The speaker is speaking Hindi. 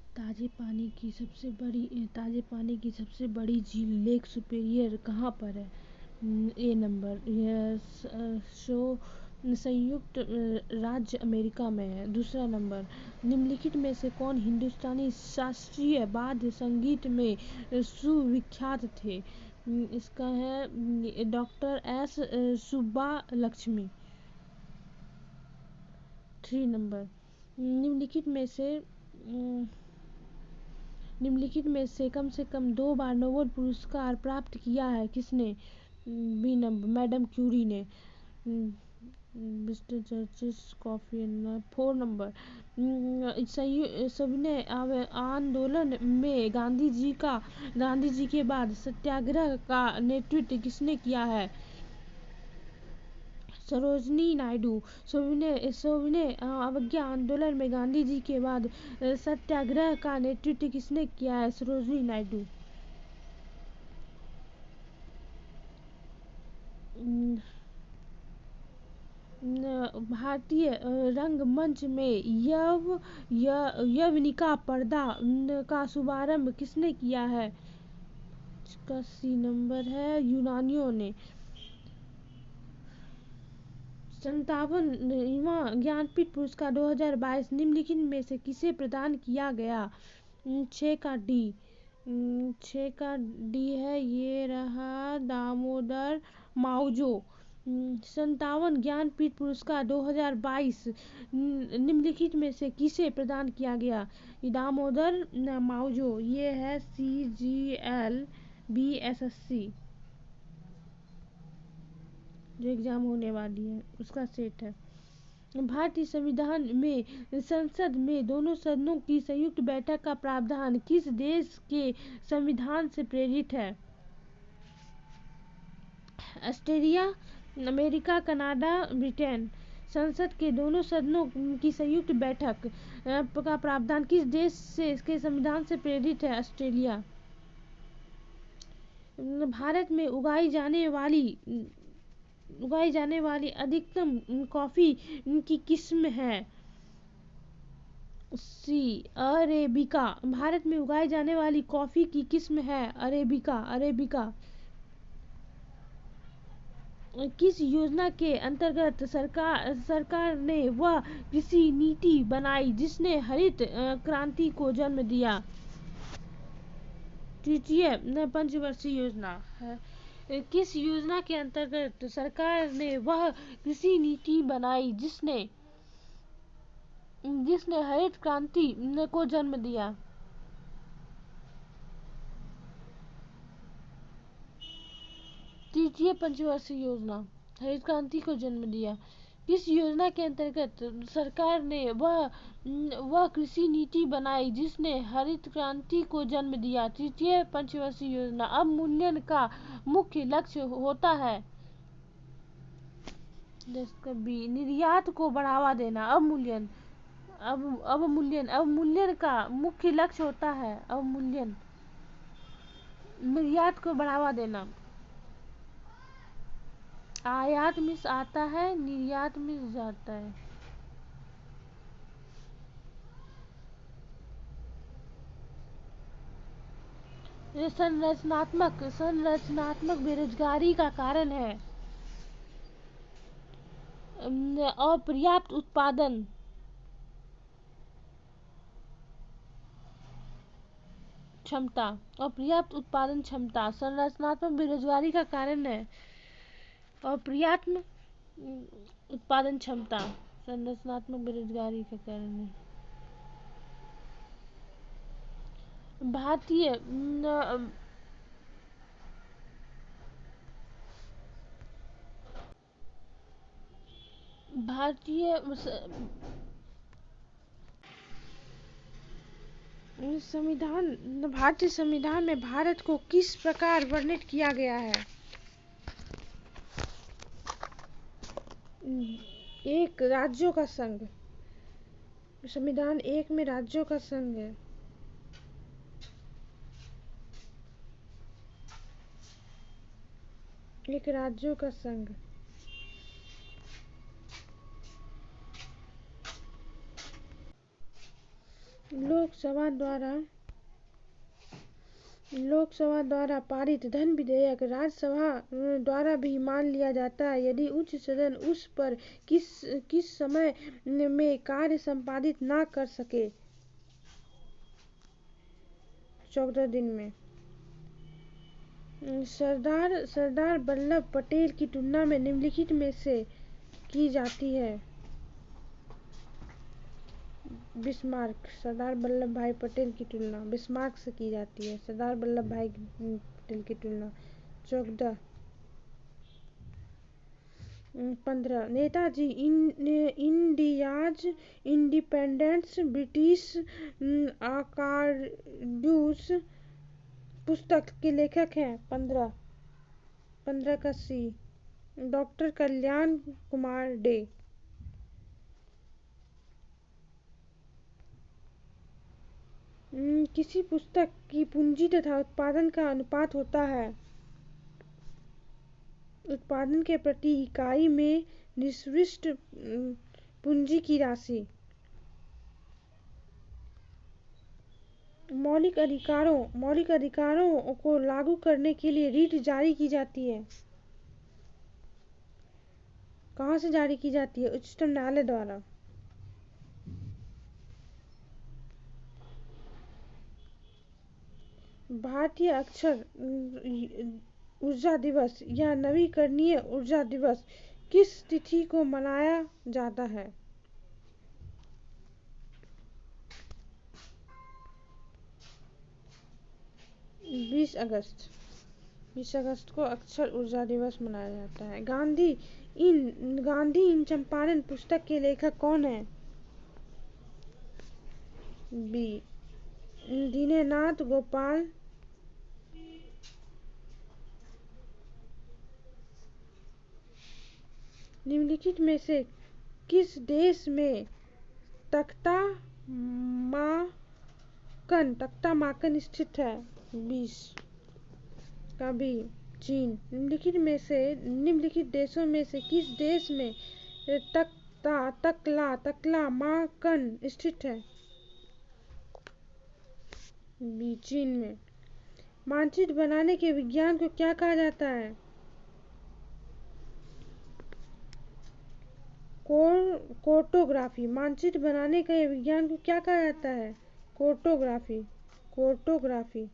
ताजे पानी की सबसे बड़ी झील लेक सुपेरियर कहाँ पर है? ए नंबर, यह संयुक्त राज्य अमेरिका में है। दूसरा नंबर, निम्नलिखित में से कौन हिंदुस्तानी शास्त्रीय वाद्य संगीत में सुविख्यात थे? इसका है डॉक्टर एस सुब्बालक्ष्मी। 3 नंबर, निम्नलिखित में से कम 2 बार नोबेल पुरस्कार प्राप्त किया है किसने? बी नंबर, मैडम क्यूरी ने। Mister justice coffee. 4 नंबर, सविनय आंदोलन में गांधी जी के बाद सत्याग्रह का नेतृत्व किसने किया है? सरोजनी नायडू। सविनय अवज्ञा आंदोलन में गांधी जी के बाद सत्याग्रह का नेतृत्व किसने किया है? सरोजनी नायडू। भारतीय रंगमंच में यवनिका पर्दा का शुभारंभ किसने किया है? इसका सी नंबर है, यूनानियों ने। 57वां ज्ञानपीठ पुरस्कार 2022 निम्नलिखित में से किसे प्रदान किया गया? 6 का डी है, ये रहा दामोदर मावजो। 57 ज्ञानपीठ पुरस्कार 2022 निम्नलिखित में से किसे प्रदान किया गया? दामोदर मावजो। ये है CGL BSSC जो एग्जाम होने वाली है उसका सेट है। भारतीय संविधान में संसद में दोनों सदनों की संयुक्त बैठक का प्रावधान किस देश के संविधान से प्रेरित है? Australia, America, Canada, Britain. संसद के दोनों सदनों की संयुक्त बैठक का प्रावधान किस देश से के संविधान से प्रेरित है? ऑस्ट्रेलिया। भारत में उगाई जाने वाली अधिकतम कॉफी की किस्म है? सी अरेबिका। भारत में उगाई जाने वाली कॉफी की किस्म है अरेबिका। किस योजना के अंतर्गत सरकार ने वह कृषि नीति बनाई जिसने हरित क्रांति को जन्म दिया? तृतीय पंचवर्षीय योजना है। किस योजना के अंतर्गत सरकार ने वह कृषि नीति बनाई जिसने हरित क्रांति को जन्म दिया? तृतीय पंचवर्षीय योजना, हरित क्रांति को जन्म दिया। किस योजना के अंतर्गत सरकार ने वह कृषि नीति बनाई जिसने हरित क्रांति को जन्म दिया? तृतीय पंचवर्षीय योजना। अवमूल्यन का मुख्य लक्ष्य होता है? निर्यात को बढ़ावा देना। अवमूल्यन का मुख्य लक्ष्य होता है अवमूल्यन, निर्यात को बढ़ावा देना। आयात मिस आता है, निर्यात मिस जाता है। संरचनात्मक बेरोजगारी का कारण है अपर्याप्त उत्पादन क्षमता। संरचनात्मक बेरोजगारी का कारण है अपर्याप्त उत्पादन क्षमता। संरचनात्मक बेरोजगारी का कारण है। भारतीय संविधान में भारत को किस प्रकार वर्णित किया गया है? एक राज्यों का संघ। संविधान 1 में राज्यों का संघ है। एक राज्यों का संघ। लोकसभा द्वारा पारित धन विधेयक राज्यसभा द्वारा भी मान लिया जाता है यदि उच्च सदन उस पर किस समय में कार्य संपादित ना कर सके। 14 दिन में। सरदार वल्लभ पटेल की तुलना में निम्नलिखित में से की जाती है। बिस्मार्क। सरदार वल्लभ भाई पटेल की तुलना बिस्मार्क से की जाती है। सरदार वल्लभ भाई पटेल की तुलना। 14। 15 नेताजी इंडियाज इंडिपेंडेंस ब्रिटिश अकार्ड्यूस पुस्तक के लेखक हैं। 15 का सी। डॉक्टर कल्याण कुमार डे। किसी पुस्तक की पूंजी तथा उत्पादन का अनुपात होता है। उत्पादन के प्रति इकाई में निर्दिष्ट पूंजी की राशि। मौलिक अधिकारों को लागू करने के लिए रीट जारी की जाती है। कहाँ से जारी की जाती है? उच्चतम न्यायालय द्वारा। भारतीय अक्षय ऊर्जा दिवस या नवीकरणीय ऊर्जा दिवस किस तिथि को मनाया जाता है? 20 अगस्त। 20 अगस्त को अक्षय ऊर्जा दिवस मनाया जाता है। गांधी इन चंपारण पुस्तक के लेखक कौन है? बी। दीननाथ गोपाल। निम्नलिखित में से किस देश में तख्ता माकन स्थित है? 20 का बी। चीन। निम्नलिखित देशों में से किस देश में तकला माकन स्थित है? बी। चीन में। मानचित्र बनाने के विज्ञान को क्या कहा जाता है? कार्टोग्राफी। मानचित्र बनाने के विज्ञान को क्या कहा जाता है? कार्टोग्राफी।